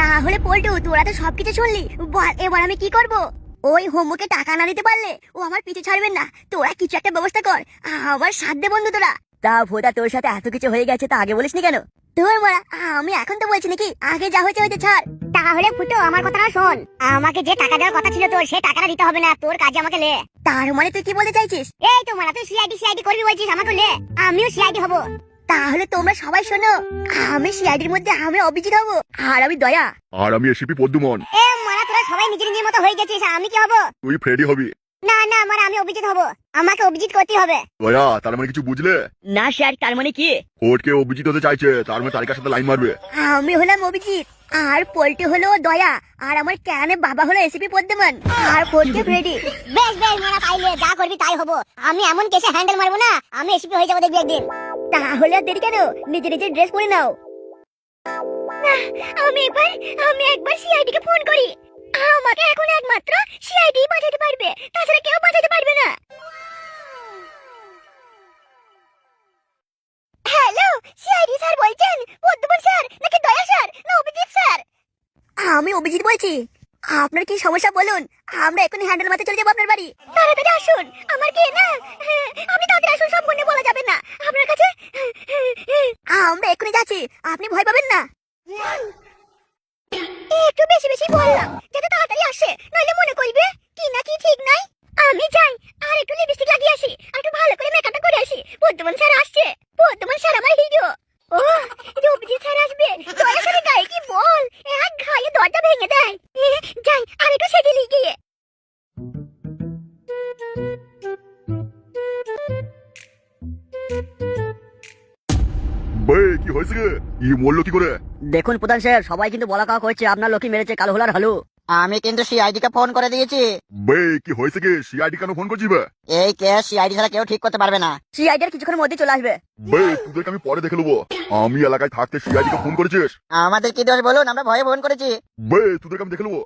তাহলে পল্টু তোরা তো সবকিছু শুনলি, বল এবার আমি কি করব? ওই হোমওয়ার্কে টাকা না দিতে পারলে ও আমার পিছু ছাড়বেন না, তোরা কিছু একটা ব্যবস্থা কর। আবার সাধ্যে বন্ধু তোরা। তা ভোদা তোর সাথে এত কিছু হয়ে গেছে তা আগে বলিসনি কেন? তোর মারা আমি এখন তো বলছি নাকি, আগে যা হয়েছে হয়েছে ছাড়। তাহলে ফুটো আমার কথাটা শোন, আমাকে যে টাকা দেওয়ার কথা ছিল তোর সে টাকাটা দিতে হবে না, তোর কাজে আমাকে লে। তার মানে তুই কি বলতে চাইছিস? এই তো মারা তুই সিআইডি করবি বলছিস, আমাকে লে, আমিও সিআইডি হব। তাহলে তোমরা সবাই শোনো, আমি সিআইডির মধ্যে আমি অভিজিৎ হব, আর আমি দয়া, আর আমি এসিপি পদ্মমন। এ মারা তোরা সবাই নিজের নিজের মতো হয়ে গেছিস, আমি কি হব? তুই ফ্রেডি হবি। না না মারা আমি অভিজিৎ হব, আমাকে অভিজিৎ করতে হবে। দয়া তার মানে কিছু বুঝলে? না স্যার, তার মানে কি? কোর্টকে অভিজিৎ হতে চাইছে, তার মানে তারিকার সাথে লাইন মারবে। আমি হলাম অভিজিৎ, আর পল্টু হলো দয়া, আর আমার ক্যানে বাবা হলো এসিপি পদ্মমান, আর ফোর্টকে ফ্রেডি। বেশ বেশ মারা, তাইলে যা করবি তাই হবো। আমি এমন কেসে হ্যান্ডেল মারবো না, আমি এসিপি হয়ে যাবো দেখবি একদিন। তাহলে আর দেরি কেন, নিজে নিজে ড্রেস পরে নাও। আমি একবার সিআইডি কে ফোন করি, আমাকে এখন একমাত্র সিআইডি বাঁচাতে পারবে, তাছাড়া কেউ বাঁচাতে পারবে না। হ্যালো, সিআইডি স্যার বলছেন? পদ্মমান স্যার নাকি দয়া স্যার না অভিজিৎ স্যার? আমি অভিজিৎ বলছি। আপনার কি সমস্যা বলুন, আমরা এখনই হ্যান্ডেল মারতে চলে যাবো আপনার বাড়ি। তাড়াতাড়ি আসুন, আমার কি না আপনি তাড়াতাড়ি আসুন, সব মনে বলা যাবে না আপনার কাছে। আমরা এখনই যাচ্ছি, আপনি ভয় পাবেন না। একটু বেশি বেশি বললাম যাতে তাড়াতাড়ি আসে, নইলে মনে করবে কি না কি ঠিক নাই। আমি যাই, আর একটু লিপস্টিক লাগিয়ে আসি, আর একটু ভালো করে মেকআপটা করে আসি। পদ্মমান স্যার আসছে, পদ্মমান স্যার আমার হিরো। ও অভিজিৎ স্যার আসবে, দয়া স্যারের গায়ে কি বল, এক ঘায়ে দরজা ভেঙে দেয়। যাই আর একটু সেজে লিগিয়ে। বে কি হয়েছে রে? ই মরলো কি করে? দেখুন প্রধান স্যার, সবাই কিন্তু বলা কাওয়া করছে আপনার লোকই মেরেছে কালো হলার হালু। আমি কিন্তু সিআইডি কে ফোন করে দিয়েছি। বে কি হয়েছে কি? সিআইডি কেন ফোন করছিস বে? এই কেস সিআইডি ছাড়া কেউ ঠিক করতে পারবে না। সিআইডি এর কিছুক্ষণের মধ্যে চলে আসবে। বে তোদেরকে আমি পরে দেখে নেবো। আমি এলাকায় থাকতে সিআইডি কে ফোন করেছিস? আমাদের কি দোষ বলুন, আমরা ভয়ে ফোন করেছি। বে তোদেরকে আমি দেখে নেবো।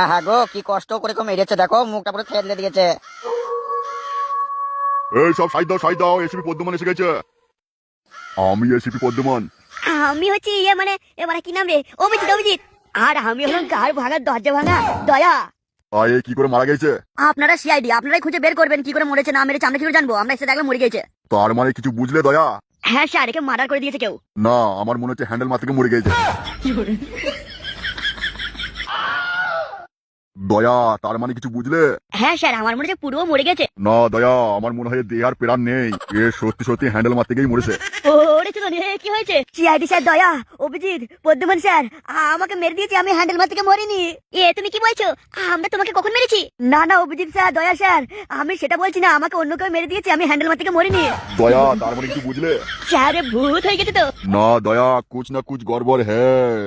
হ্যাঁ গো, কি কষ্ট করে মেরেছে দেখো, মুখটা পুরো থেতলে দিয়েছে। এই সব সাইড দাও, এসিপি পদ্মমান এসে গেছে। আমি এসিপি পদ্মমান। আমি হচ্ছি এবারে কি নাম রে? অভিজিৎ অভিজিৎ। আর আমি হলাম গাড় ভাঙা দরজা ভাঙা দয়া। আয়ে কি করে মারা গেছে? আপনারা সিআইডি আপনারাই খুঁজে বের করবেন কি করে মরেছে না মেরেছে, আমরা কি করে জানবো? আমরা এসে দেখলাম মরে গেছে। তার মানে কিছু বুঝলে দয়া? হ্যাঁ স্যার, একে মার্ডার করে দিয়েছে কেউ। না আমার মনে হচ্ছে হ্যান্ডেল মার থেকে মরে গেছে। দয়া তার মানে কিছু বুঝলে? হ্যাঁ স্যার, আমার মনে হচ্ছে পুরো মরে গেছে। না দয়া আমার মনে হয় দেহ আর প্রাণ নেই, এ সত্যি সত্যি হ্যান্ডেল মারতে গিয়েই মরেছে। ওরে চলো রে, কি হয়েছে? সিআইডি স্যার, দয়া, অভিজিৎ, পদ্মমান স্যার আমাকে মেরে দিয়েছে, আমি হ্যান্ডেল মার থেকে মরিনি। তুমি কি বলছো? আমরা তোমাকে কখন মেরেছি? না না অভিজিৎ স্যার, দয়া স্যার, আমি সেটা বলছি না, আমাকে অন্য কেউ মেরে দিয়েছে, আমি হ্যান্ডেল মার থেকে মরিনি। দয়া তার মানে কিছু বুঝলে? স্যার ভূত হয়ে গেছে তো। না দয়া কুছ না কুছ গড়বড় হ্যায়।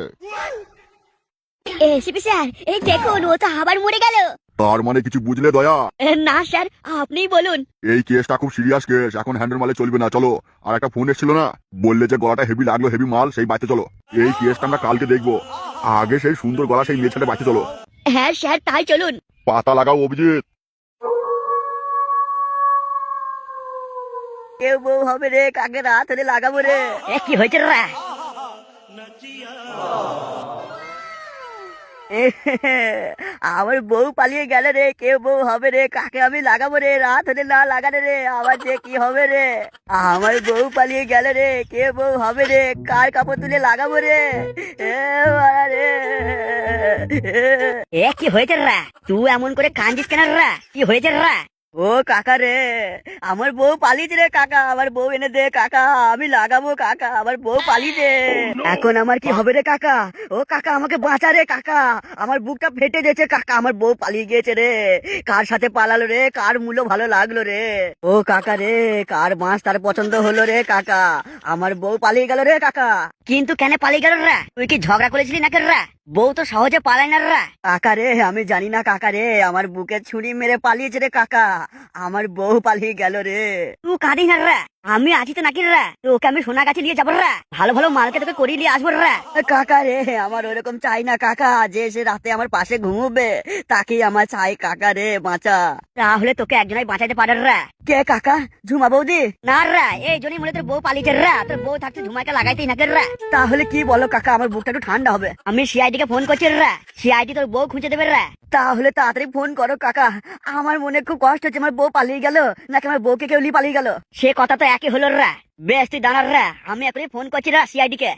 এসিপি স্যার এই দেখুন, ও তো আবার মরে গেল। তার মানে কিছু বুঝলে দয়া? না স্যার, আপনিই বলুন। এই কেসটা খুব সিরিয়াস কেস, এখন হ্যান্ডেল মারলে চলবে না। চলো, আর একটা ফোন এসেছিল না, বললে যে গলাটা হেভি লাগলো, হেভি মাল, সেই বাড়িতে চলো। এই কেসটা আমরা কালকে দেখবো, আগে সেই সুন্দর গলা সেই মেয়ে ছেলে বাড়িতে চলো। হ্যাঁ স্যার, তাই চলুন। পাতা লাগাও অভিজিৎ। কেউ বউ হবে রে, কাকে রাত হলে লাগাবো রে। কি হয়েছে রে? আমার বউ পালিয়ে গেল রে, কেউ বউ হবে রে, কাকে আমি লাগাবো রে, রাত হলে না লাগালে রে, আমার যে কি হবে রে। আমার বউ পালিয়ে গেল রে, কে বউ হবে রে, কার কাপড় তুলে লাগাবো রে। কি হয়েছে রা? তুই এমন করে কান্দিস কেন রা? কি হয়েছে রা? ও কাকা রে, আমার বউ পালিয়েছে রে কাকা, আমার বউ এনে দে কাকা, আমি লাগাবো কাকা, আমার বউ পালিয়েছে। এখন আমার কি হবে রে কাকা? ও কাকা আমাকে বাঁচা রে কাকা, আমার বুকটা ফেটে গেছে কাকা, আমার বউ পালিয়ে গিয়েছে রে। কার সাথে পালালো রে, কার মূল্য ভালো লাগলো রে? ও কাকা রে, কার বাঁশ তার পছন্দ হলো রে কাকা, আমার বউ পালিয়ে গেল রে কাকা। কিন্তু কেন পালিয়ে গেল রা? তুই কি ঝগড়া করেছিলি নাকি রা? বউ তো সহজে পালায় না রা। কাকা রে আমি জানি না কাকা রে, আমার বুকে ছুরি মেরে পালিয়েছে রে কাকা, আমার বউ পালিয়ে গেল রে। তুই কাঁদিস না রা, আমি আছি তো নাকি রা, তোকে আমি সোনা গাছে নিয়ে যাবো রা, ভালো ভালো মালকে তোকে করিয়ে নিয়ে আসবো রা। কাকা রে, আমার ওরকম চাই না কাকা, যে সে রাতে আমার পাশে ঘুমোবে তাকেই আমার চাই কাকা রে, বাঁচা। তাহলে তোকে একজনাই বাঁচাইতে পারে রা। কে কাকা? ঝুমা বৌদি? না রা, এই জন্যই মনে তোর বউ পালিয়েছে রা, তোর বউ থাকতে ঝুমাকে লাগাইতেই না রা। তাহলে কি বলো কাকা, আমার বুকটা একটু ঠান্ডা হবে। আমি সিআইডি কে ফোন করছি রা, সিআইডি তোর বউ খুঁজে দেবে রা। তাহলে তাড়াতাড়ি ফোন করো কাকা, আমার মনে খুব কষ্ট হচ্ছে, আমার বউ পালিয়ে গেল নাকি আমার বউকে কেউ নিয়ে পালিয়ে গেল, সে কথা তো একই হলো রা। বেশ তুই দাঁড়ার রা, আমি এখনই ফোন করছি রা সিআইডি কে।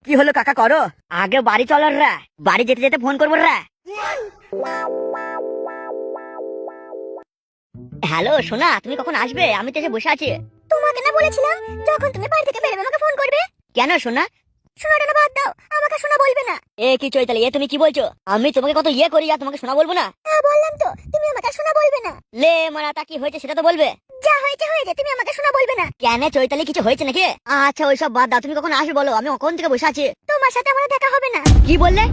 কি হলো কাকা, করো আগে বাড়ি চলার রা, বাড়ি যেতে যেতে ফোন করবো রা। হ্যালো সোনা, তুমি কখন আসবে? আমি তো এসে বসে আছি। তোমাকে না বলেছিলাম যখন তুমি বাড়ি থেকে বেরোবে আমাকে ফোন করবে? কেন সোনা? শোনাটা না বাদ দাও, আমাকে শোনা বলবে না। এ কি চৈতালি, এ তুমি কি বলছো? আমি তোমাকে কত ইয়ে করি আর তোমাকে শোনা বলবো না? হ্যাঁ বললাম তো, তুমি আমাকে শোনা বলবে না। লে মারা, তা কি হয়েছে সেটা তো বলবে। যা হয়েছে হয়েছে, তুমি আমাকে শোনা বলবে না। কেন চৈতালি, কিছু হয়েছে নাকি? আচ্ছা ওইসব বাদ দাও, তুমি কখন আসবে বলো, আমি কখন থেকে বসে আছি। তোমার সাথে আমার দেখা হবে না। কি বললে?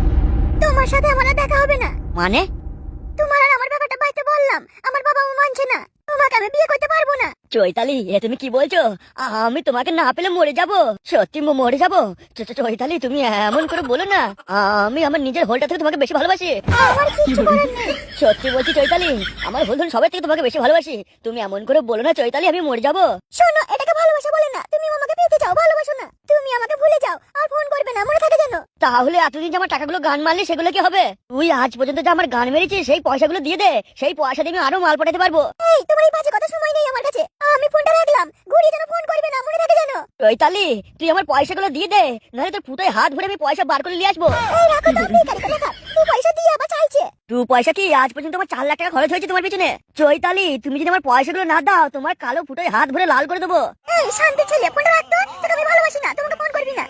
তোমার সাথে আমার দেখা হবে না মানে? তোমার আর আমার ব্যাপারটা বাড়িতে বললাম, আমার বাবা মা মানছে না, তোমাকে আমি বিয়ে করতে পারবো না। চৈতালি, এ তুমি কি বলছো? আমি তোমাকে না পেলে মরে যাব, সত্যি মরে যাব। চৈতালি তুমি এমন করে বলো না, আমি আমার নিজের হোলটা থেকে তোমাকে বেশি ভালোবাসি। আমার কিছু করার নেই। সত্যি বলছি চৈতালি, আমার হোল সবাই থেকে তোমাকে বেশি ভালোবাসি। তুমি এমন করে বলো না চৈতালি, আমি মরে যাব। শোনো, এটাকে ভালোবাসা বলে না, তুমি আমাকে পেতে চাও, ভালোবাসো না। তুমি আমাকে ভুলে যাও, আর ফোন করবে না, মনে থাকে যেন। তাহলে এতদিন যে আমার টাকাগুলো গান মারলি সেগুলো কি হবে? তুই আজ পর্যন্ত যে আমার গান মেরেছিস সেই পয়সাগুলো দিয়ে দে, সেই পয়সা দিয়ে আমি আরো মাল পাঠাতে পারবো। এই তোমার এই বাজে কথা সময় নেই আমার কাছে, আমি ফোনটা রাখলাম, ঘুরিয়ে যেন ফোন করবে না, মনে থাকে যেন। চৈতালি তুই আমার পয়সাগুলো দিয়ে দে, নাহলে তোর ফুটোয় হাত ভরে আমি পয়সা বার করে নিয়ে আসবো। এই রাখো দাও, বেকারি কথা, তুই পয়সা দিয়ে আবার চাইছে। তুই পয়সা কি? আজ পর্যন্ত আমার 4 লাখ টাকা খরচ হয়েছে তোমার পিছনে। চৈতালি তুমি যদি আমার পয়সাগুলো না দাও, তোমার কালো ফুটোয় হাত ভরে লাল করে দেবো। এই শান্তি ছেলে, ফোনটা রাখতো, তোকে আমি ভালোবাসি না, তোমাকে ফোন করবি না।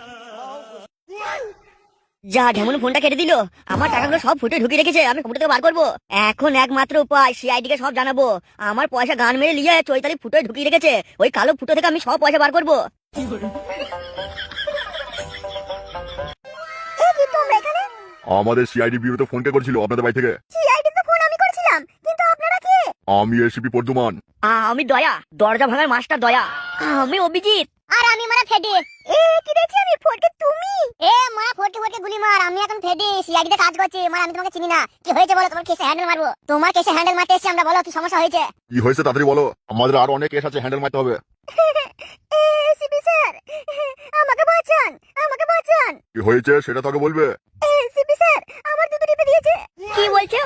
যা ঢেমন ফোনটা কেটে দিল, আমার টাকাগুলো সব ফুটে ঢুকিয়ে রেখেছে, আমি ফুটো থেকে বার করবো। এখন একমাত্র উপায় সিআইডি কে সব জানাবো, আমার পয়সা গান মেরে নিয়ে চৈতালি ফুটোয় ঢুকিয়ে রেখেছে, ওই কালো ফুটো থেকে আমি সব পয়সা বার করবো। এই কি তোমরা এখানে? আমাদের সিআইডি বিউরোতে ফোন কে করেছিল আপনাদের বাড়ি থেকে? সিআইডি তো ফোন আমি করছিলাম, কিন্তু আপনারা কে? আমি এসিপি পদ্মমান। আমি দয়া, দরজা ভাঙার মাস্টার দয়া। আমি অভিজিৎ। আর আমি মারা ফেডে। এ কি দেখছি আমি, ফটকে তুমি? এ মারা ফটকে ফটকে গুলি মার, আমি এখন ফেডে সিআইডি তে কাজ করছি, মারা আমি তোমাকে চিনি না। কি হয়েছে বলো, তোমার কেসে হ্যান্ডেল মারবো। তোমার কেসে হ্যান্ডেল মারতে এসেছি আমরা, বলো কি সমস্যা হয়েছে? কি হয়েছে তাড়াতাড়ি বলো, আমাদের আরো অনেক কেস আছে, হ্যান্ডেল মারতে হবে। এসিপি স্যার, আমাকে বাঁচান, আমাকে বাঁচান। কি হয়েছে সেটা তোকে বলবে। এসিপি স্যার আমার দুধ টিপে দিয়েছে। কি বলছো?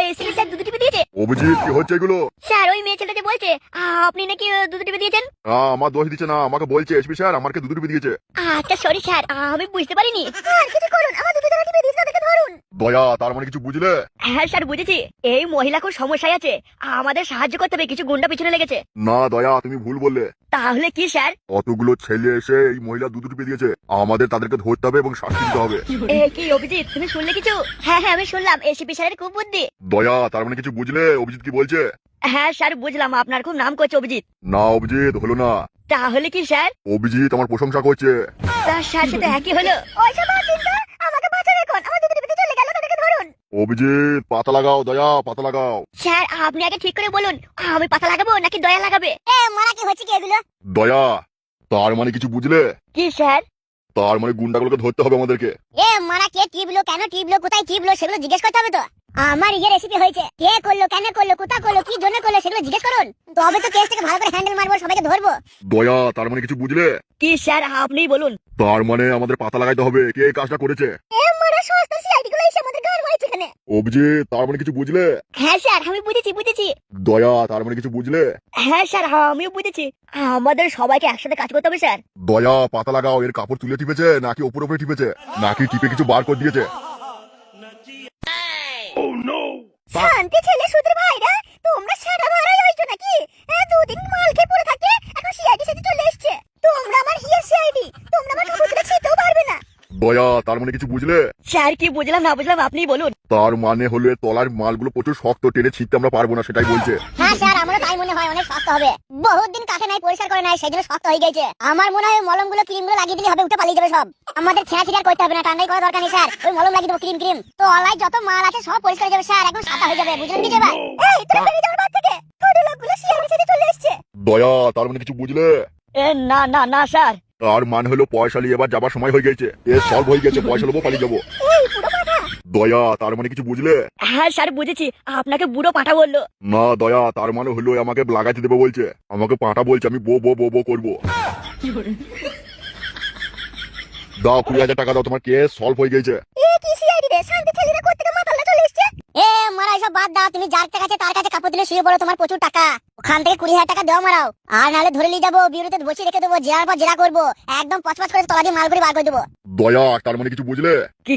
এসিপি স্যার দুধ টিপে দিয়েছে? অভিজিৎ কি হচ্ছে এগুলো? স্যার ওই মেয়ে ছেলেটা যে বলছে আপনি নাকি দুধ টিপে দিয়েছেন। আমার দোষ দিচ্ছে না, আমাকে বলছে এসপি স্যার আমাকে দুধ টিপে দিয়েছে। আচ্ছা সরি স্যার, আমি বুঝতে পারিনি। আর কিছু করুন, আমার দুধ টিপে দিয়েছে, তাদেরকে ধরুন। দয়া, তার মানে কিছু বুঝলে? হ্যাঁ স্যার বুঝেছি, এই মহিলা খুব সমস্যায় আছে, আমাদের সাহায্য করতে হবে, কিছু গুন্ডা পিছনে লেগেছে। না দয়া, তুমি ভুল বললে। তাহলে কি স্যার? কতগুলো ছেলে এসে এই মহিলা দুধ টিপে দিয়েছে, আমাদের তাদেরকে ধরতে হবে এবং শাস্তি দিতে হবে। এ কি অভিজিৎ, তুমি শুনলে কিছু? হ্যাঁ হ্যাঁ আমি শুনলাম, এসিপি স্যারের খুব বুদ্ধি। দয়া, তার মানে কিছু বুঝলে অভিজিৎ কি বলছে? হ্যাঁ স্যার বুঝলাম, আপনার খুব নাম করছে অভিজিৎ। না অভিজিৎ হলো না, তাহলে কি স্যার? অভিজিৎ আমার প্রশংসা করছে। তার স্যার সেটা একই হলো। ওইসব বাদ দিন তো, আমাকে বাঁচান এখন, আমার দুধ টিপে চলে গেল, তাদেরকে ধরুন। অভিজিৎ পাতা লাগাও, দয়া পাতা লাগাও। স্যার আপনি আগে ঠিক করে বলুন, আমি পাতা লাগাবো নাকি দয়া লাগাবে? এ মারা কি হচ্ছে কি এগুলো? দয়া, তার মানে কিছু বুঝলে? কি স্যার? তার মানে গুন্ডাগুলোকে ধরতে হবে আমাদেরকে। এ মারা কে টিপলো, কেন টিপলো, কোথায় টিপলো সেগুলো জিজ্ঞেস করতে হবে তো। আমার ইয়ে রেসিপি হয়েছে, কে করলো, কেন করলো, কোথা করলো, কি জন্য করলো সেগুলো জিজ্ঞেস করুন, তবে তো কেসটাকে ভালো করে হ্যান্ডেল মারবো, সবাইকে ধরবো। দয়া, তার মানে কিছু বুঝলে? কি স্যার আপনিই বলুন। তার মানে আমাদের পাতা লাগাইতে হবে কে এই কাজটা করেছে। এ মারা সস্তা সিআইডি গুলো এসে আমাদের গান মারছে এখানে। অভিজিৎ তার মানে কিছু বুঝলে? হ্যাঁ স্যার আমি বুঝেছি বুঝেছি। দয়া, তার মানে কিছু বুঝলে? হ্যাঁ স্যার আমিও বুঝেছি, আমাদের সবাইকে একসাথে কাজ করতে হবে স্যার। দয়া পাতা লাগাও, এর কাপড় তুলে টিপেছে নাকি উপরে উপরে টিপেছে, নাকি টিপে কিছু বার করে দিয়েছে? শান্তি ছেলে সুদের ভাইরা, তোমরা সেটা মারাই হইছো নাকি? দুদিন মাল খেয়ে পড়ে থাকে, এখন সিআইডি সাথে চলে এসছে। তোমরা আমার হিয়ার সিআইডি, তোমরা আমার কাপড় তুলে ছিতেও পারবে না। দয়া, তার মানে কিছু বুঝলে? স্যার কি বুঝলাম না বুঝলাম আপনিই বলুন। তার মানে হলো এর তলার মালগুলো প্রচুর শক্ত, টেনে ছিঁড়তে আমরা পারবো না, সেটাই বলছে। হ্যাঁ স্যার, আমারও তাই মনে হয়, অনেক শক্ত হবে। বহুত দিন কাকে নাই পরিষ্কার করে নাই, সেই জন্য শক্ত হয়ে গেছে। আমার মনে হয় মলমগুলো ক্রিমগুলো লাগিয়ে দিলে হবে, উঠে পালিয়ে যাবে সব। আমাদের ছেঁড়া ছিঁড়া করতে হবে না, টান্ডাই করা দরকার নেই স্যার। ওই মলম লাগিয়ে দেবো, ক্রিম। তো অনলাইন যত মাল আছে সব পরিষ্কার হয়ে যাবে স্যার, একদম সাদা হয়ে যাবে, বুঝলেন কি এবার? এই তুমি বেরিয়ে যাওয়ার বাদ থেকে ছোট লোকগুলো সিআইডি সাথে চলে এসেছে। দয়া, তার মানে কিছু বুঝলে? না না না স্যার। তার মানে হলো পয়সা নিয়ে এবার যাবার সময় হয়ে গেছে, এ সলভ হয়ে গেছে, পয়সা নেবো, পালিয়ে যাবো। এই পুরো পাঠা। দয়া, তার মানে কিছু বুঝলে? হ্যাঁ স্যার বুঝেছি, আপনাকে বুড়ো পাঠা বললো। না দয়া, তার মানে হলো আমাকে লাগাইতে দেবে বলছে, আমাকে পাঠা বলছে, আমি বো বো বো বো করবো। দাও 20,000 টাকা দাও, তোমার কেস সলভ হয়ে গেছে। এ কি সিআইডি রে, শান্তি ছেলেরা কোথা থেকে মাতালটা চলে এসেছে? এ মারা, সব বাদ দাও, তুমি যার কাছে তার কাছে কাপড় দিলে শুয়ে পড়ো, তোমার প্রচুর টাকা। ওখান থেকে 20,000 টাকা দেওয়া মারাও, আর নাহলে ধরে নিয়ে যাবো, বিউরোতে বসিয়ে রেখে দেবো, জেরার পর জেরা করবো, একদম পচপচ করে তলা দিয়ে মালগুলি বার করে দেবো। দয়া, তার মানে কিছু বুঝলে?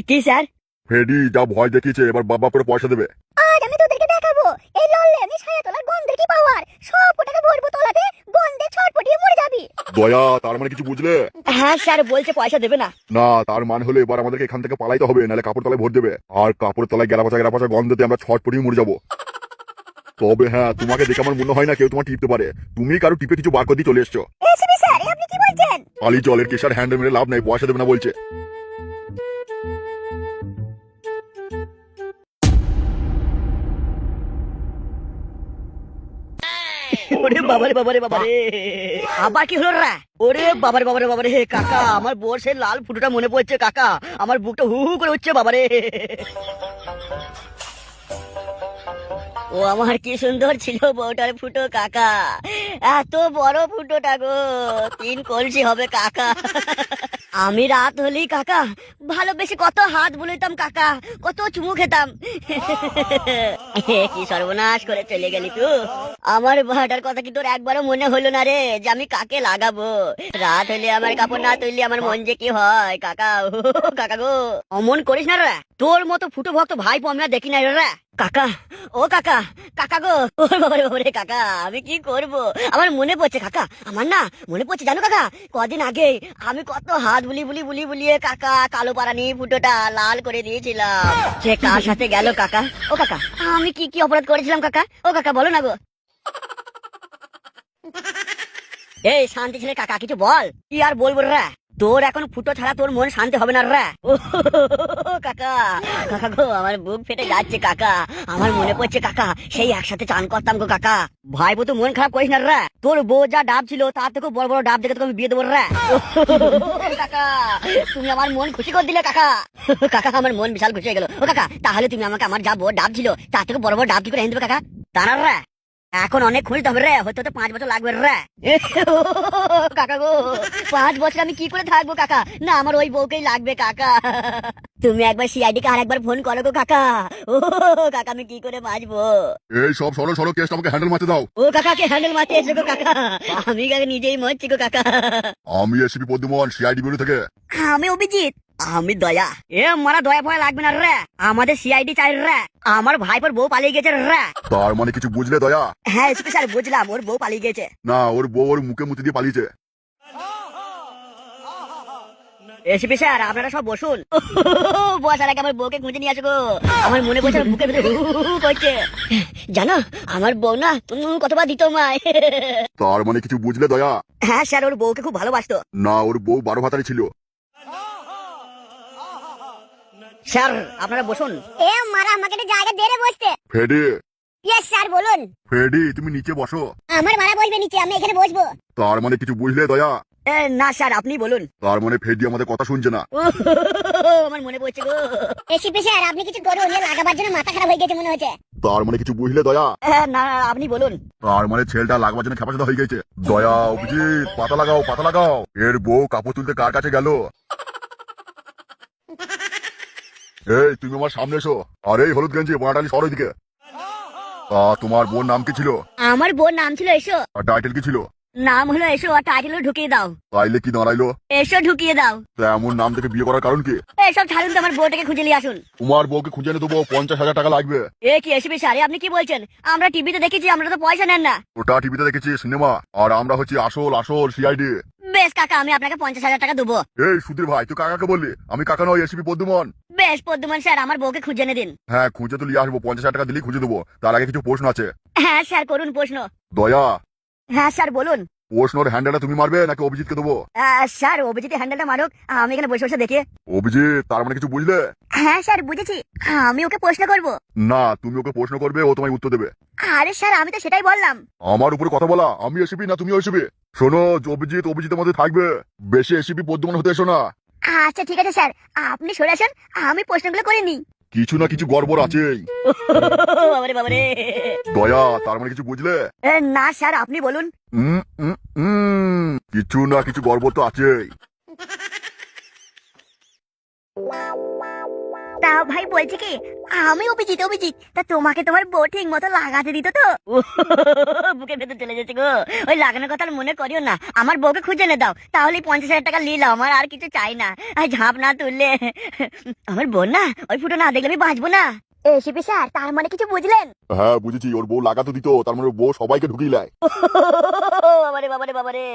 কি স্যার? ফেডি যা ভয় দেখিয়েছে, এবার বাবা করে পয়সা দেবে। আজ আমি তোদেরকে দেখাবো এই লল্লে আমি ছায়া তোলার গন্ধের কি পাওয়ার, সব ওটাকে ভরবো তলাতে, গন্ধে ছটপটিয়ে মরে যাবি। দয়া, তার মানে কিছু বুঝলে? হ্যাঁ স্যার বলছে পয়সা দেবে না। না, তার মানে হলো এবার আমাদেরকে এখান থেকে পালাইতে হবে, নাহলে কাপড় তলায় ভর দেবে, আর কাপড় তলায় গেরা পচা গন্ধতে আমরা ছটপটিয়ে মরে যাবো। তবে হ্যাঁ, তোমাকে দেখে আমার মনে হয় না কেউ তোমার টিপতে পারে, তুমি কারো টিপে কিছু বার করে দিয়ে চলে এসছো। এসবি স্যার, আপনি কি বলছেন? পালি জলের কেসার হ্যান্ডেল মেরে লাভ নাই, পয়সা দেবে না বলছে। ওরে বাবারে বাবারে বাবারে, আবার কি হলো রা? ওরে বাবারে বাবারে বাবারে কাকা, আমার বোর সেই লাল ফুটোটা মনে পড়ছে কাকা, আমার বুকটা হু হু করে উঠছে বাবারে। ও আমার কি সুন্দর ছিল বউটার ফুটো কাকা, এত বড় ফুটোটা গো, 3 কলসি হবে কাকা। আমি রাত হলেই কাকা ভালোবেসে কত হাত বুলাইতাম কাকা, কত চুমু খেতাম। কি সর্বনাশ করে চলে গেলি তুই। আমার ভাটার কথা কি তোর একবারও মনে হলো না রে, যে আমি কাকে লাগাবো? রাত হলে আমার কাপড় না তুললে আমার মন যে কি হয় কাকা। ও কাকা গো, অমন করিস না রে, তোর মতো ফুটো ভক্ত ভাই আমরা দেখি না রে কাকা। ও কাকা, কাকা গো, ও বাবারে বাবারে কাকা, আমি কি করব? আমার মনে পড়ছে কাকা, আমার না মনে পড়ছে জানো কাকা, কদিন আগে আমি কত হাত বুলিয়ে কাকা কালো পারানি ফুটোটা লাল করে দিয়েছিলাম। সে কার সাথে গেল কাকা? ও কাকা, আমি কি অপরাধ করেছিলাম কাকা? ও কাকা বলো না গো। এই শান্তি ছেলে কাকা, কিছু বল। কি আর বলবো রে, তোর এখন ফুটো ছাড়া তোর মন শান্তি হবে না রে। ও কাকা, কাকা গো, আমার বুক ফেটে যাচ্ছে কাকা, আমার মনে পড়ছে কাকা, সেই একসাথে চান করতাম গো কাকা। ভাই বো, তো মন খারাপ করিস না রে, তোর বউ যা ডাব ছিল তার থেকে বড় বড় ডাব দেখে তোকে আমি বিয়ে দেবো রে। কাকা, তুমি আমার মন খুশি করে দিলে কাকা। কাকা, আমার মন বিশাল খুশি হয়ে গেল। ও কাকা, তাহলে তুমি আমাকে আমার যা বড় ডাব ছিল তার থেকে বড় বড় ডাব কি করে এনে দেবে কাকা? দাঁড়ার রে, এখন অনেক খুঁজতে হবে রে, হয়তো তো 5 বছর লাগবে রে। কাকা গো, 5 বছর আমি কি করে থাকবো কাকা? না, আমার ওই বউকেই লাগবে কাকা। তুমি একবার সিআইডি কে আর একবার ফোন করো গো কাকা। ও কাকা, আমি কি করে বাঁচবো? এই সব সরো কেসটা আমাকে হ্যান্ডেল মারতে দাও। ও কাকাকে হ্যান্ডেল মারতে এসো গো কাকা, আমি কাকা নিজেই মরছি গো কাকা। আমি এসিপি পদ্মমোহন, সিআইডি বিউরো থেকে। আমি অভিজিৎ। আমি দয়া। এ মারা, দয়া ভয় লাগবে না রে, আমাদের সিআইডি চাই রে, আমার ভাইপোর বউ পালিয়ে গেছে রে। তার মানে কিছু বুঝলে দয়া? হ্যাঁ স্যার বুঝলাম, ওর বউ পালিয়ে গেছে। না, ওর বউ ওর মুখে মুতি দিয়ে পালিয়েছে। এসপি স্যার, আপনারা সব বসুন। বসার আগে আমার বউকে খুঁজে নিয়ে আসো গো, আমার মনে পড়ছে আমার বুকের ভিতরে হু হু করছে। জানো আমার বউ না কতবার দিত মায়। তার মানে কিছু বুঝলে দয়া? হ্যাঁ স্যার, ওর বউকে খুব ভালোবাসতো। না, ওর বউ 12 ভাতারি ছিল। স্যার আপনারা বসুন। এ মারা, আমাকে একটা জায়গা দে রে বসতে। ফেডি, ইয়েস স্যার, বলুন। ফেডি তুমি নিচে বসো। আমার মারা বসবে নিচে, আমি এখানে বসবো। তার মানে কিছু বুঝলে দয়া? না স্যার, আপনি বলুন। তার মানে ফেডি আমাদের কথা শুনছে না। আমার মনে পড়ছে গো। এসিপি স্যার, আপনি কিছু করুন, এ লাগাবার জন্য মাথা খারাপ হয়ে গেছে মনে হচ্ছে। তার মানে কিছু বুঝলে দয়া? না আপনি বলুন। তার মানে ছেলেটা লাগবার জন্য খেপাচোদা হয়ে গেছে। দয়া, অভিজিৎ, পাতা লাগাও। এর বউ কাপড় তুলতে কার কাছে গেল? এই তুমি আমার সামনে এসো। আর এই হলুদ গেঞ্জি বাটালি সর ওইদিকে। তোমার বোন নাম কি ছিল? আমার বোন নাম ছিল এসো। আর টাইটেল কি ছিল? নাম হলো এসো, আর টাইটেলও ঢুকিয়ে দাও। তাইলে কি দাঁড়াইলো? এসো ঢুকিয়ে দাও। তা এমন নাম থেকে বিয়ে করার কারণ কি? এসব ছাড়ুন তো, আমার বউটাকে খুঁজে নিয়ে আসুন। তোমার বউকে খুঁজে এনে দেবো, 50,000 টাকা লাগবে। এ কি এসপি স্যার, আপনি কি বলছেন? আমরা টিভিতে দেখেছি, আমরা তো পয়সা নেন না। ওটা টিভিতে দেখেছি সিনেমা, আর আমরা হচ্ছি আসল সিআইডি। বেশ কাকা, আমি আপনাকে 50,000 টাকা দেবো। এই সুধীর ভাই, তুই কাকাকে বললি? আমি কাকা নয়, এসিপি পদ্মমোহন। বেশ বেশ পদ্মমান স্যার, আমার বউকে খুঁজে এনে দিন। হ্যাঁ খুঁজে তো নিয়ে আসবো, 50,000 টাকা দিলেই খুঁজে দেবো। তার আগে কিছু প্রশ্ন আছে। হ্যাঁ স্যার, করুন প্রশ্ন। দয়া, হ্যাঁ স্যার বলুন। প্রশ্নের হ্যান্ডেলটা তুমি মারবে নাকি অভিজিৎকে দেবো? স্যার অভিজিৎ হ্যান্ডেলটা মারুক, আমি এখানে বসে বসে দেখি। অভিজিৎ, তার মানে কিছু বুঝলে? হ্যাঁ স্যার বুঝেছি, আমি ওকে প্রশ্ন করব। না, তুমি ওকে প্রশ্ন করবে, ও তোমায় উত্তর দেবে। আরে স্যার আমি তো সেটাই বললাম। আমার উপরে কথা বলা, আমি এসিপি না তুমি এসিপি? শোনো, অভিজিতের মধ্যে থাকবে, বেশি এসিপি পদ্মমান হতে এসো না। আচ্ছা ঠিক আছে স্যার, আপনি সরে আসেন, আমি প্রশ্নগুলো করে নিই। কিছু না কিছু গড়বড় আছেই। বাবারে বাবারে। দয়া, তার মানে কিছু বুঝলে? না স্যার আপনি বলুন। কিছু না কিছু গড়বড় তো আছেই। তা ভাই বলছি কি, আমি অভিজিৎ তা তোমাকে তোমার বউ ঠিক মতো লাগাতে দিত তো? বুকের ভেতর চলে যাচ্ছে গো। ওই লাগানোর কথা আর মনে করিও না, আমার বউকে খুঁজে এনে দাও, তাহলে 50,000 টাকা নিলাম, আমার আর কিছু চাই না। আর ঝাঁপ না তুললে আমার বোন না, ওই ফুটো না দেখলে আমি বাঁচবো না। এসিপি স্যার, তার মানে কিছু বুঝলেন? হ্যাঁ বুঝেছি, ওর বউ লাগাতে দিত, তার মানে ওর বউ সবাইকে ঢুকিয়ে দেয়। বাবারে বাবারে বাবারে,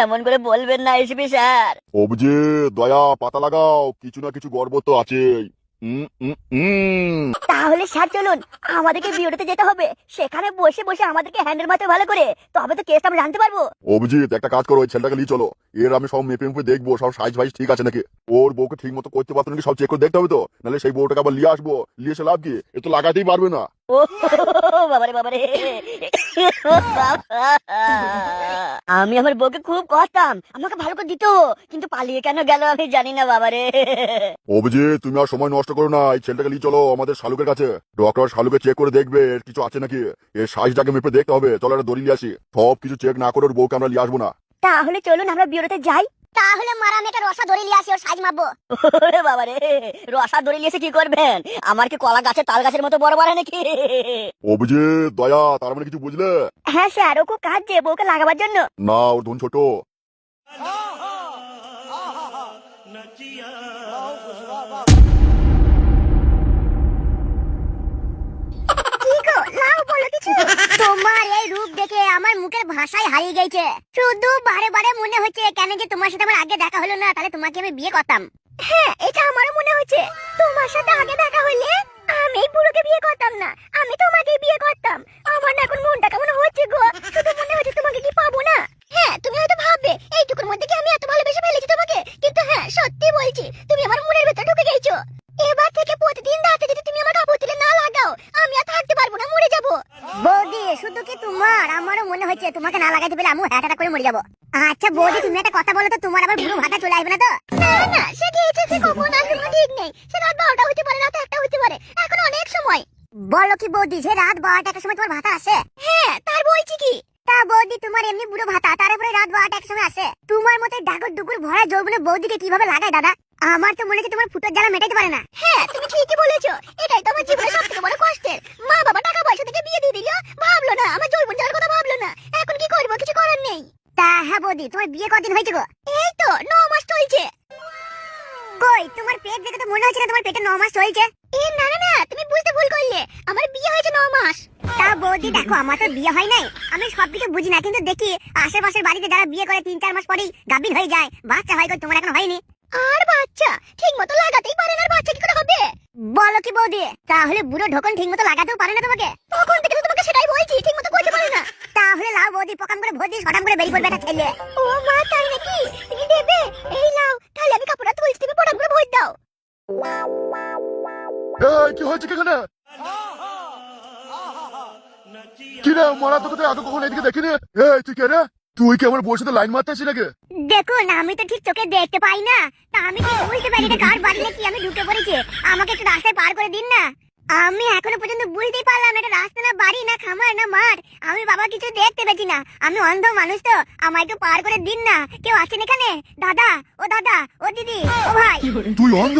এমন করে বলবেন না এসিপি স্যার। অভিজিৎ, দয়া, পাতা লাগাও, কিছু না কিছু গড়বড় তো আছেই। তাহলে স্যার চলুন, আমাদেরকে বিয়েতে যেতে হবে, সেখানে বসে বসে আমাদেরকে হ্যান্ডেল মারতে ভালো করে, তবে তো কেসটা আমরা জানতে পারবো। অভিজিৎ, একটা কাজ করো, ওই ছেলেটাকে নিয়ে চলো, এর আমি সব মেপে মেপে দেখবো, সব সাইজ ভাইজ ঠিক আছে নাকি, ওর বউকে ঠিক মতো করতে পারতো নাকি সব চেক করে দেখতে হবে তো, নাহলে সেই বউটাকে আবার নিয়ে আসবো, নিয়ে এসে লাভ কি, এ তো লাগাতেই পারবে না। ও বাবারে বাবারে, আমি আমার বউকে খুব কষতাম, আমাকে ভালো করে দিত, কিন্তু পালিয়ে কেন গেল আমি জানি না বাবারে। অভিজিৎ, তুমি আর সময় নষ্ট করো না, এই ছেলেটাকে নিয়ে চলো আমাদের শালুকের কাছে, ডক্টর শালুকে চেক করে দেখবে এর কিছু আছে নাকি, এর সাইজটাকে মেপে দেখতে হবে, চলো একটা দড়ি নিয়ে আসি, সব কিছু চেক না করে ওর বউকে আমরা নিয়ে আসবো না। তাহলে চলুন আমরা বিয়েতে যাই। তাহলে মারা আমি একটা রসা ধরে নিয়ে আসি, ওর সাইজ মাপবো। ওরে বাবারে, রসা ধরে নিয়ে এসে কি করবেন? আমার কি কলা গাছের তাল গাছের মতো বড় বড় নাকি? অভিজিৎ, দয়া, তার মানে কিছু বুঝলে? হ্যাঁ স্যার, ও খুব কাঁদছে বউকে লাগাবার জন্য। না, ওর ধন ছোট। তোমার এই রূপ দেখে আমার মুখের ভাষাই হারিয়ে গেছে, শুধু বারে বারে মনে হচ্ছে কেন যে তোমার সাথে আমার আগে দেখা হলো না, তাহলে তোমাকে আমি বিয়ে করতাম। হ্যাঁ, এটা আমারও মনে হচ্ছে, তোমার সাথে আগে দেখা হলে আমি এই বুড়োকে বিয়ে করতাম না, আমি তোমাকে বিয়ে করতাম। আমার না এখন মনটা কেমন হচ্ছে গো, শুধু মনে হচ্ছে তোমাকে কি পাবো না। হ্যাঁ, তুমি হয়তো ভাববে এইটুকুর মধ্যে কি আমি এত ভালোবেসে ফেলেছি তোমাকে, কিন্তু হ্যাঁ সত্যি বলছি, তুমি আমার মনের ভেতর ঢুকে গেছো। এবার থেকে প্রতিদিন রাতে যদি তুমি আমার কাপড় তুলে না লাগাও, আমি আর থাকতে পারবো না, মরে যাবো। বৌদি, শুধু কি তোমার, আমারও মনে হচ্ছে তোমাকে না লাগাইতে পেলে আমিও হ্যাঁ করে মরে যাবো। আচ্ছা বৌদি, তুমি একটা কথা বলো তো, তোমার আবার বুড়ো ভাতা চলে আসবে না তো? না না, সে গিয়েছে, সে কখন আসবে কোনো ঠিক নেই, সে রাত 12টা হতে পারে, রাত 1টা হতে পারে, এখন অনেক সময়। বলো কি বৌদি, যে রাত 12টার সময় তোমার ভাতা আসে? হ্যাঁ, তার বলছি কি। তা বৌদি, তোমার এমনি বুড়ো ভাতা, তারপরে রাত 12টার সময় আসে, তোমার মতো ডাকুর ডুকুর ভরা যৌবনে বৌদিকে কিভাবে লাগায় দাদা? আমার তো মনে হচ্ছে তোমার ফুটোর জ্বালা মেটাইতে পারে না। হ্যাঁ, তুমি ঠিকই বলেছো, এটাই তো আমার জীবনের সবথেকে বড় কষ্টের। মা বাবা টাকা পয়সা থেকে বিয়ে দিয়ে দিল, ভাবলো না আমার যৌবন জ্বালার কথা, ভাবলো না, এখন কি করবো, কিছু করার নেই। তা হ্যাঁ বৌদি, তোমার বিয়ে কদিন হয়েছে গো? এই তো 9 মাস চলছে। কই, তোমার পেট দেখে তো মনে হচ্ছে না তোমার পেটে 9 মাস চলছে। না না না, তুমি বুঝতে ভুল করলে, আমার বিয়ে হয়েছে 9 মাস। তা বৌদি দেখো, আমার তো বিয়ে হয় নাই, আমি সবকিছু বুঝি না, কিন্তু দেখি আশেপাশের বাড়িতে যারা বিয়ে করে 3-4 মাস পরেই গাভীর হয়ে যায়, বাচ্চা হয়, তোমার এখন হয়নি। আর বাচ্চা ঠিক মতো লাগাতেই পারে না, আর বাচ্চা কি করে হবে? বলো কি বৌদি, তাহলে বুড়ো ঢোকন ঠিক মতো লাগাতেও পারে না তোমাকে? তখন থেকে তো তোমাকে সেটাই বলছি, ঠিক মতো করতে পারে না। তাহলে লাও বৌদি, পকাম করে ভোট দিয়ে শটাম করে বেরিয়ে পড়বে একটা ছেলে। ও মা, তাই নাকি? তুমি দেবে? এই লাও, তাহলে আমি কাপড়টা তুলছি, তুমি পটাম করে ভোট দাও। এই কি হয়েছে কি এখানে? কি রে মারা, তোকে তো এত কখন এদিকে দেখিনি। এই তুই কে রে? তুই কি আমার বউর সাথে লাইন মারতে আসছিস নাকি? দেখুন, আমি তো ঠিক চোখে দেখতে পাই না, তা আমি কি বুঝতে পারি এটা কার বাড়ি নাকি আমি ঢুকে পড়েছি, আমাকে একটু রাস্তায় পার করে দিন না। আমি এখনো পর্যন্ত বুঝতেই পারলাম না এটা রাস্তা না বাড়ি না খামার না মাঠ, আমি বাবা কিছু দেখতে পেছি না, আমি অন্ধ মানুষ তো, আমায় একটু পার করে দিন না। কেউ আছেন এখানে? দাদা, ও দিদি, ও ভাই। তুই অন্ধ?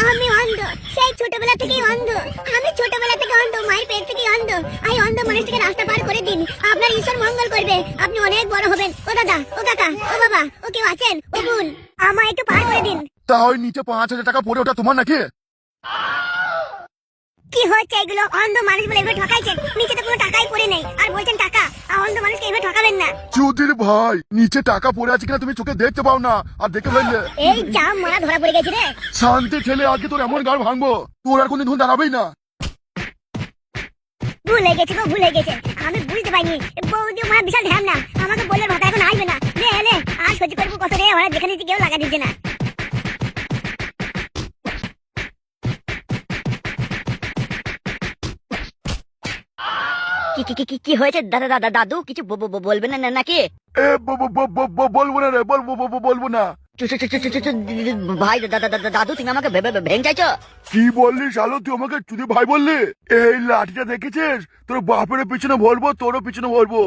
আমি অন্ধ, সেই ছোটবেলা থেকেই অন্ধ, আমি ছোটবেলা থেকে অন্ধ, মায়ের পেট থেকেই অন্ধ। এই অন্ধ মানুষটাকে রাস্তা পার করে দিন, আপনার ঈশ্বর মঙ্গল করবে, আপনি অনেক বড় হবেন। ও দাদা, ও কাকা, ও বাবা, ও কেউ আছেন? ও বোন, আমায় একটু পার করে দিন। তা ওই নিচে 5,000 টাকা পড়ে, ওটা তোমার নাকি? কি হচ্ছে এগুলো? অন্ধ মানুষ বলে এগুলো ঠকাইছেন? নিচে তো কোনো টাকাই পড়ে নেই আর বলছেন টাকা। আর অন্ধ মানুষকে এভাবে ঠকাবেন না। চুদির ভাই, নিচে টাকা পড়ে আছে কিনা তুমি চোখে দেখতে পাও না? আর দেখে ফেললে এই জাম মারা ধরা পড়ে গেছে রে। শান্তি ঠেলে আজকে তোর এমন গাড় ভাঙবো, তোর আর কোনদিন দাঁড়াবেই না। ভুল হয়ে গেছে গো, ভুল হয়ে গেছে। আমি বুঝতে পারিনি। বৌদি মারা বিশাল ঢ্যাম না, আমাকে বললে ভাতা এখন আসবে না। নে এলে আর সহ্য করবো কত রে? ওরা যেখানে কেউ লাগা দিচ্ছে না। কি কি কি কি হয়েছে দাদু? কিছু বলবেন না নাকি? এ বলবো না রে, বলবো না। ভাই দাদু, তুমি আমাকে ভেঙে চাইছো? কি বললি শালো? তুই আমাকে চুদি ভাই বললি? এই লাঠিটা দেখেছিস? তোর বাপের পিছনে ভরবো, তোরও পিছনে ভরবো।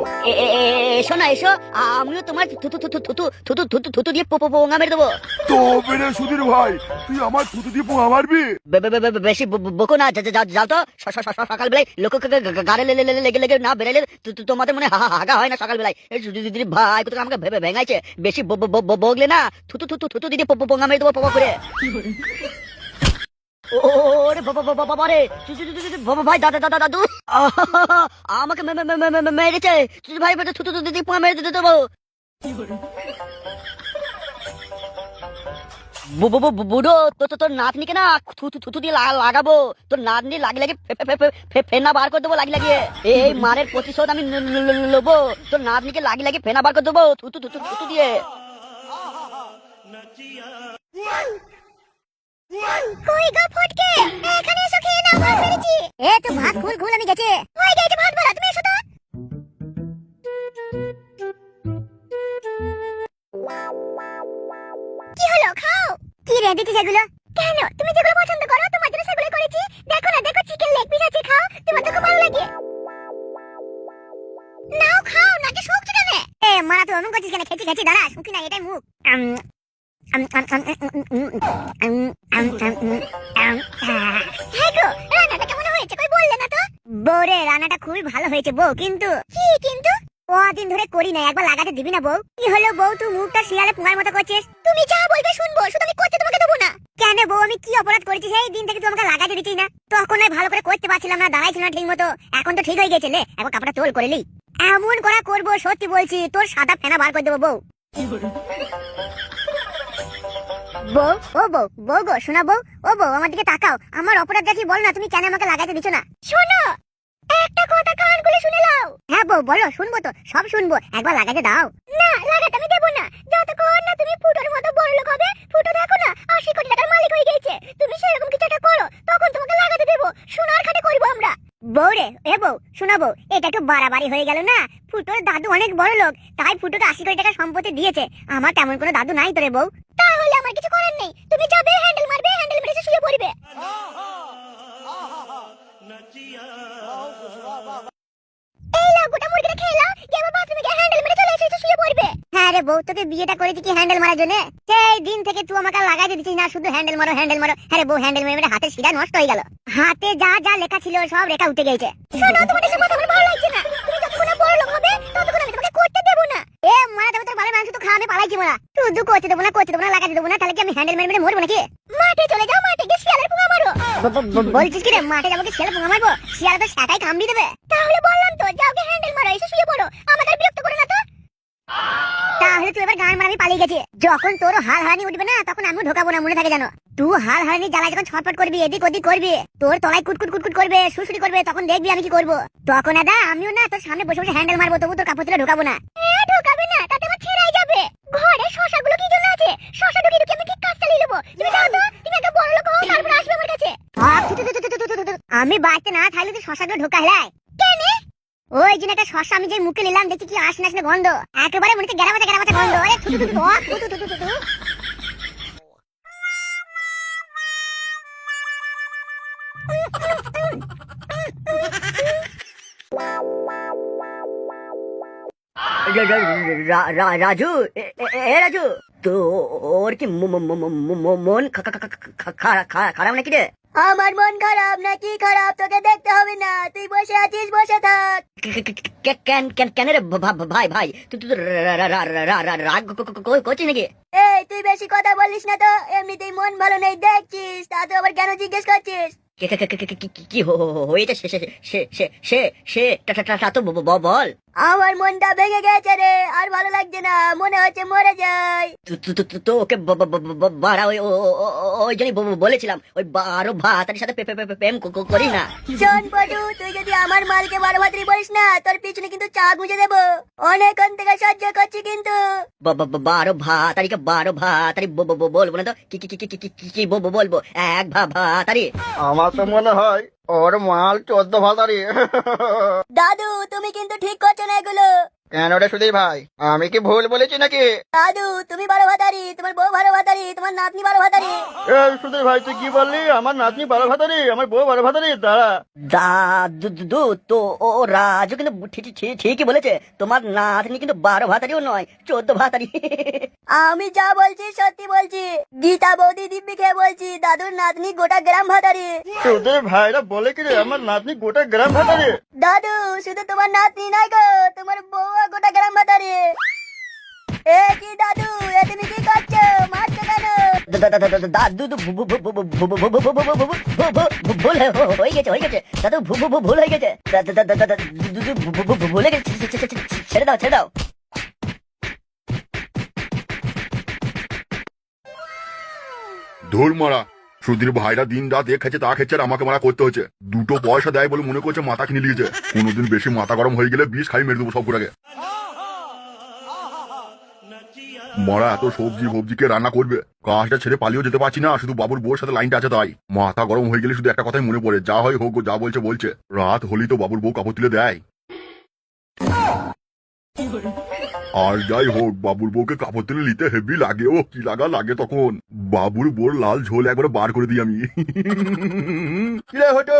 এসো না, এসো। আমিও তোমার থুতু দিয়ে পোঙা মেরে দেবো। তবে রে সুধীর ভাই, তুই আমার থুতু দিয়ে পোঙা মারবি? বেশি বকো না, যাও তো। সকালবেলায় লোক গাড়ে লেগে লেগে না বেরোলে তোমাদের মনে হাগা হয় না সকালবেলায়? যদি ভাই কোথাও আমাকে ভেঙাইছে, বেশি বগলে না থুতু দিয়ে পোঙা মেরে দেবো পোঙা করে। ওরে বাবা রে, ভাই দাদু আমাকে মেরেছে। ভাই থুতু দিয়ে পোঙা মেরে দিতে দেবো। বুড়ো, তোর নাতনিকে না থুতু দিয়ে লাগাবো। তোর নাতনি লাগি লাগে ফেনা বার করে দেবো লাগিয়ে। এই মারের প্রতিশোধ আমি নেবো। তোর নাতনিকে লাগি ফেনা বার করে দেবো থুতু দিয়ে। কই গো ফটকে, এখানে এসো, খেয়ে নাও, ভাত বেড়েছি। এ তো ভাত ঘুল আমি গেছে। হয়ে গেছে ভাত বলা, তুমি এসো তো। কি হলো, খাও। কি রেঁধেছিস এগুলো? কেন, তুমি যেগুলো পছন্দ করো তোমার জন্য সেগুলো করেছি। দেখো না, দেখো চিকেন লেগ পিস আছে, খাও, তোমার তো খুব ভালো লাগে। নাও খাও, নাকি শুকছে কেন? এ মারা তো অমন করছিস কেন? খেছি দাঁড়া, শুকি না, এটাই মুখ। হ্যাঁ গো, রান্নাটা কেমন হয়েছে কই বললে না তো? বউ রে, রান্নাটা খুবই ভালো হয়েছে বউ, কিন্তু কি কিন্তু? কদিন ধরে করি না, একবার লাগাতে দিবি না বউ? কি হলো বউ, তুই মুখটা শিয়ালে পুঙ্গার মতো করছিস? তুমি যা বলবে শুনবো, শুধু আমি করতে তোমাকে দেবো না। কেন বউ, আমি কি অপরাধ করেছি সেই দিন থেকে তুই আমাকে লাগাতে দিচ্ছিস না? তখন আমি ভালো করে করতে পারছিলাম না, দাঁড়াইছিল না ঠিক মতো। এখন তো ঠিক হয়ে গেছে, লে একবার কাপড়টা তোল করে লি। এমন করা করবো, সত্যি বলছি, তোর সাদা ফেনা বার করে দেবো বউ। বউ, ও বউ, বউ গো, শোনা বউ, ও বউ আমার দিকে তাকাও। আমার অপরাধটা কি বল না, তুমি কেন আমাকে লাগাইতে দিচ্ছ না? শোনো, একটা কথা কান খুলে শুনে নাও। হ্যাঁ বউ বলো, শুনবো তো, সব শুনবো, একবার লাগাইতে দাও। না, লাগাতে আমি দেবো না, যতক্ষণ না তুমি ফুটোর মতো বড় লোক হবে। ফুটো দেখো না 80 কোটি টাকার মালিক হয়ে গেছে। তুমি সেরকম কিছু একটা করো, তখন তোমাকে লাগাতে দেবো। সোনার খাটে করবো আমরা। বউ রে, এ বউ শোনা বউ, এটা একটু বাড়াবাড়ি হয়ে গেল না? ফুটোর দাদু অনেক বড় লোক, তাই ফুটোকে 80 কোটি টাকা সম্পত্তি দিয়েছে। আমার তেমন কোনো দাদু নাই তো রে বউ। তাহলে আমার কিছু করার নেই, তুমি যাবে হ্যান্ডেল মারবে, হ্যান্ডেল মেরে শুয়ে পড়বে। এই লাও, গোটা মুরগিটা খেয়ে নাও, এবার বাথরুমে গিয়ে হ্যান্ডেল মেরে চলে এসে শুয়ে পড়বে। হ্যাঁ রে বউ, তোকে বিয়েটা করেছি কি হ্যান্ডেল মারার জন্য? সেই দিন থেকে তুই আমাকে লাগাইতে দিছিস না, শুধু হ্যান্ডেল মারো হ্যান্ডেল মারো। হ্যাঁ রে বউ, হ্যান্ডেল মেরে হাতের শিরা নষ্ট হয়ে গেল। হাতে যা যা লেখা ছিল সব রেখা উঠে গেছে। শোনো, তোমার এসব কথা আমার ভালো লাগছে না। তুমি যতক্ষণ না বড় লোক হবে ততক্ষণ আমি তোমাকে করতে দেব না। এ মারা দেবো, তোর ভালো মাংস তো খাওয়া আমি পালাইছি মারা। শুধু করতে দেবো না, লাগাতে দেবো না, তাহলে কি আমি হ্যান্ডেল মেরে মরবো নাকি? মাঠে চলে যাও, মাঠে গিয়ে শিয়ালের পুঙ্গা মারো। বলছিস কি রে, মাঠে যাবো কি শিয়ালের পুঙ্গা মারবো? শিয়ালে তো সেটাই কামড়ি দেবে। তাহলে বললাম তো, যাও গিয়ে হ্যান্ডেল মারো, এসে শুয়ে পড়ো, আমাকে আর বিরক্ত করো না তো। তাহলে তুই এবার গান মারাবি পালিয়ে গেছে। যখন তোর হাল হারানি উঠবে না, তখন আমিও ঢোকাবো না, মনে থাকে জানো। তুই হাল হারানি জ্বালায় যখন ছটফট করবি, এদিক ওদিক করবি, তোর তলায় কুটকুট করবে, সুসুরি করবে, তখন দেখবি আমি কি করবো। তখন দাদা আমিও না তোর সামনে বসে বসে হ্যান্ডেল মারবো, তবু তোর কাপড় তুলে ঢোকাবো না। ঢোকাবে না, তাতে আমার ছেড়াই যাবে। ঘরে শশাগুলো কি জন্য আছে? শশা ঢুকিয়ে ঢুকিয়ে আমি ঠিক কাজ চালিয়ে নেবো। তুমি যাও তো, তুমি একটা বড় লোক হও, তারপর আসবে আমার কাছে। আমি বাড়িতে না থাকলে তুই শশাগুলো ঢোকা হেলায় কেন? ওই জন্য একটা শশা আমি যে মুখে নিলাম, দেখি কি আসে না গন্ধ, একেবারে মনে হচ্ছে গেরাবাচা গন্ধ। আরে রাজু, এ রাজু, তো ওর কি মন খারাপ নাকি রে? আমার মন খারাপ নাকি খারাপ তোকে দেখতে হবে না, তুই বসে আছিস, বসে থাক। কেন রে ভাই, তুই রাগ করছিস নাকি? এই তুই বেশি কথা বলিস না তো, এমনিতেই মন ভালো নেই দেখছিস, তা তো আবার কেন জিজ্ঞেস করছিস? কি হয়েছে? তা তো বল। আমার মনটা ভেঙে গেছে রে, আর ভালো লাগছে না, মনে হচ্ছে মরে যাই। তো ওকে বাড়া, ওই জন্যই বলেছিলাম ওই বারো ভাতারির সাথে প্রেম করি না। শোন পটু, তুই যদি আমার মালকে বারো ভাতারি বলিস না, তোর পিছনে কিন্তু চা গুঁজে দেবো। অনেকক্ষণ থেকে সহ্য করছি কিন্তু। বারো ভাতারি বলবো না তো কি বলবো? এক ভাতারি। আমার তো মনে হয় ওর মাল 14 ভাতারি। দাদু, তুমি কিন্তু ঠিক করছো না এগুলো। কেন রে সুধীর ভাই, আমি কি ভুল বলেছি নাকি? দাদু, তুমি বারো ভাতারি, তোমার বউ বারো ভাতারি, তোমার নাতনি বারো ভাতারি। এই সুধীর ভাই, তুই কি বললি? আমার নাতনি 12 ভাতারি, আমার বউ 12 ভাতারি? দাঁড়া। দাদু, তো ও রাজু কিন্তু ঠিকই বলেছে, তোমার নাতনি কিন্তু 12 ভাতারিও নয়, 14 ভাতারি। আমি যা বলছি সত্যি বলছি। গীতা বৌদি দিব্যি খেয়ে বলছি, দাদুর নাতনি গোটা গ্রাম ভাতারি। সুধীর ভাইরা বলে কি রে আমার নাতনি গোটা গ্রাম ভাতারি? দাদু, শুধু তোমার নাতনি নয় গো, তোমার বউ গোটা গ্রাম ভাতারি। এ কি দাদু, এ তুমি কি করছো? মারছো কেন? দাদু ভুল হয়ে গেছে দাদু, ভুল হয়ে গেছে ভুলে গেছে, ছেড়ে দাও। ধুর মারা, সুধীর ভাইরা দিন রাত এ খেছে তা খেছে আর আমাকে মারা করতে হচ্ছে। দুটো পয়সা দেয় বলে মনে করছে মাথা কিনে নিয়েছে। কোনোদিন বেশি মাথা গরম হয়ে গেলে বিষ খাই মেরে দেবো সব করে। মারা এত সবজি কে রান্না করবে? কাজটা ছেড়ে পালিয়েও যেতে পারছি না, শুধু বাবুর বউর সাথে লাইনটা আছে তাই। মাথা গরম হয়ে গেলে শুধু একটা কথাই মনে পড়ে, যা হয় হোক, যা বলছে। রাত হলেই তো বাবুর বউ কাপড় তুলে দেয়। আর যাই হোক, বাবুর বউকে কাপড় তুলে নিতে হেভি লাগে। ও কি লাগে তখন। বাবুর বউর লাল ঝোল একবারে বার করে দিই আমি। কিরে হটো,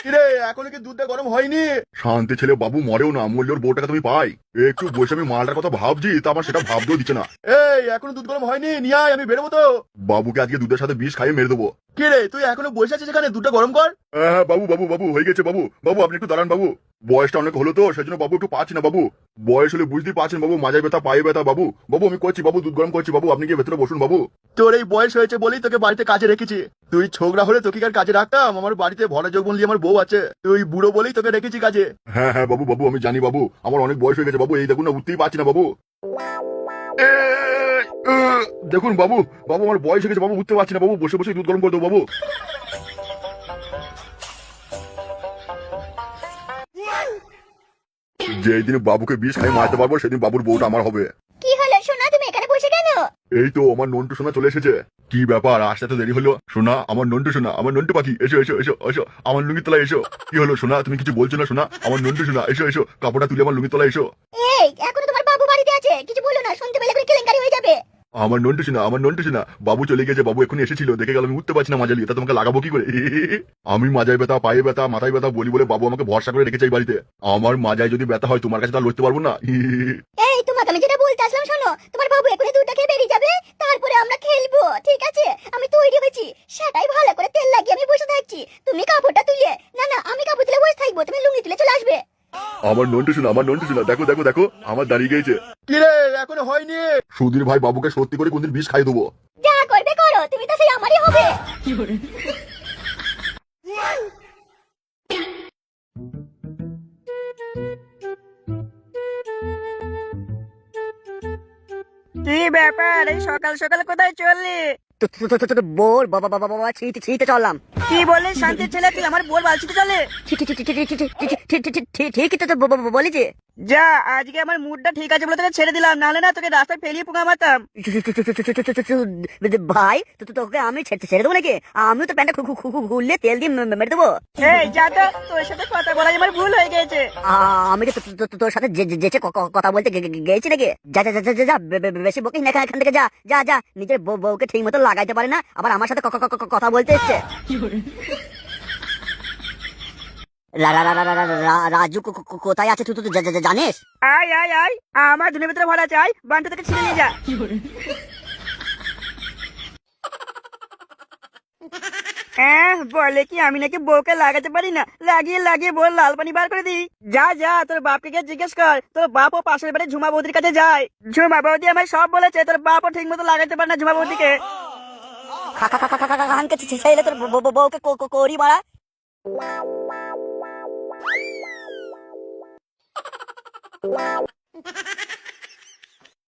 কিরে এখনো কি দুধটা গরম হয়নি? শান্তি ছেলে, বাবু মরেও না, মরলের বউটাকে তুমি পাই। একটু বসে আমি মালটার কথা ভাবছি, তা আমার সেটা ভাবতেও দিচ্ছে না। এই এখনো দুধ গরম হয়নি, নিয়ে আয়, আমি বেরোবো তো। বাবুকে আজকে দুধের সাথে বিষ খাইয়ে মেরে দেবো। কিরে তুই এখনো বসে আছিস এখানে, দুধটা গরম কর। হ্যাঁ বাবু হয়ে গেছে। বাবু আপনি একটু দাঁড়ান বাবু, বয়সটা অনেক হলো তো সেজন্য বাবু একটু পাচ্ছি না বাবু। বয়স হলে বুঝতেই পারছেন বাবু, মাজায় ব্যথা পায়ে ব্যথা বাবু। আমি করছি বাবু, দুধ গরম করছি বাবু, আপনি গিয়ে ভেতরে বসুন বাবু। তোর এই বয়স হয়েছে বলেই তোকে বাড়িতে কাজে রেখেছি। তুই ছোকরা হলে তোকে আর কাজে রাখতাম? আমার বাড়িতে ভরা যৌবন নিয়ে আমার বউ আছে, তুই বুড়ো বলেই তোকে রেখেছি কাজে। হ্যাঁ বাবু আমি জানি বাবু, আমার অনেক বয়স হয়ে গেছে বাবু, এই দেখুন না উঠতেই পারছি না বাবু। দেখুন বাবু আমার বয়স হয়ে গেছে বাবু, উঠতে পারছি না বাবু, বসে দুধ গরম করে দেবো বাবু। যেদিন বাবুকে বিষ খাই মারতে পারবো সেদিন বাবুর বউটা আমার হবে। কি হলো সোনা, তুমি এখানে বসে কেন? এই তো আমার নন্টু সোনা চলে এসেছে। কি ব্যাপার, আসতে তো দেরি হলো? সোনা, আমার নন্টু পাখি, এসো আমার লুঙ্গির তলায় এসো। কি হলো সোনা, তুমি কিছু বলছো না? সোনা, আমার নন্টু সোনা, এসো কাপড়টা তুলে আমার লুঙ্গির তলায় এসো। এই এখনো তোমার বাবু বাড়িতে আছে, কিছু বলো না, শুনতে পেলে এখন কেলেঙ্কারি হয়ে যাবে। আমার নন্টু সোনা, বাবু চলে গেছে, বাবু এখন এসেছিল, দেখে গেল আমি উঠতে পারছি না মাজা নিয়ে, তা তোমাকে লাগাবো কি করে? আমি মাজায় ব্যথা, পায়ে ব্যথা, মাথায় ব্যথা বলি বলে বাবু আমাকে ভরসা করে রেখেছে এই বাড়িতে। আমার মাজায় যদি ব্যথা হয় তোমার কাছে তা লড়তে পারবো না। এই তোমাকে আমি যেটা বলতে আসলাম শোনো, তোমার বাবু এখনই দুধটা খেয়ে বেরিয়ে যাবে, তারপরে আমরা খেলবো, ঠিক আছে? আমি তৈরি হয়েছি, সেটাই ভালো করে তেল লাগিয়ে আমি বসে থাকছি। তুমি কাপড়টা তুলে, না আমি কাপড় তুলে বসে থাকবো, তুমি লুঙ্গি তুলে চলে আসবে। আমার নন্টু সোনা, দেখো আমার দাঁড়িয়ে গেছে। কি রে এখনো হয়নি? সুধীর ভাই বাবুকে সত্যি করে কোনদিন বিষ খাই দেবো। যা করবে করো, তুমি তো সেই আমারই হবে। কি ব্যাপার, এই সকাল সকাল কোথায় চললি? বোর বাবা ছিঁতে চললাম। কি বললি শান্তির ছেলে, তুই আমার বোর বালছিতে চলে? ঠিকই তো বলেছি। যা, আজকে আমার মুডটা ঠিক আছে বলে তোকে ছেড়ে দিলাম, নাহলে না তোকে রাস্তায় ফেলিয়ে পোকা মারতাম। ভাই তোকে আমি ছেড়ে দেবো নাকি? আমিও তো প্যান্টটা খুললে তেল দিয়ে মেরে দেবো। এই যা তো, তোর সাথে কথা বলা আমার ভুল হয়ে গেছে। আমি কি তোর সাথে যেচে কথা বলতে গেছি নাকি? যা বেশি বকিস না, এখান থেকে যা। নিজের বউকে ঠিক মতো লাগাইতে পারে না, আবার আমার সাথে কথা বলতে এসছে। রাজু কোথায় আছে তুই জানিস? আয় আমার ধুনের ভিতরে ভরা চাই, বান্টু থেকে ছিঁড়ে নিয়ে যা। বলে কি আমি নাকি বউকে লাগাতে পারি না, লাগিয়ে বউ লাল পানি বার করে দিই। যা তোর বাপকে গিয়ে জিজ্ঞেস কর, তোর বাপ ও পাশের বাড়ি ঝুমা বৌদির কাছে যায়। ঝুমা বৌদি আমায় সব বলেছে, তোর বাপও ঠিক মতো লাগাতে পারে না ঝুমা বৌদিকে। তোর বউকে করি মারা, Wow.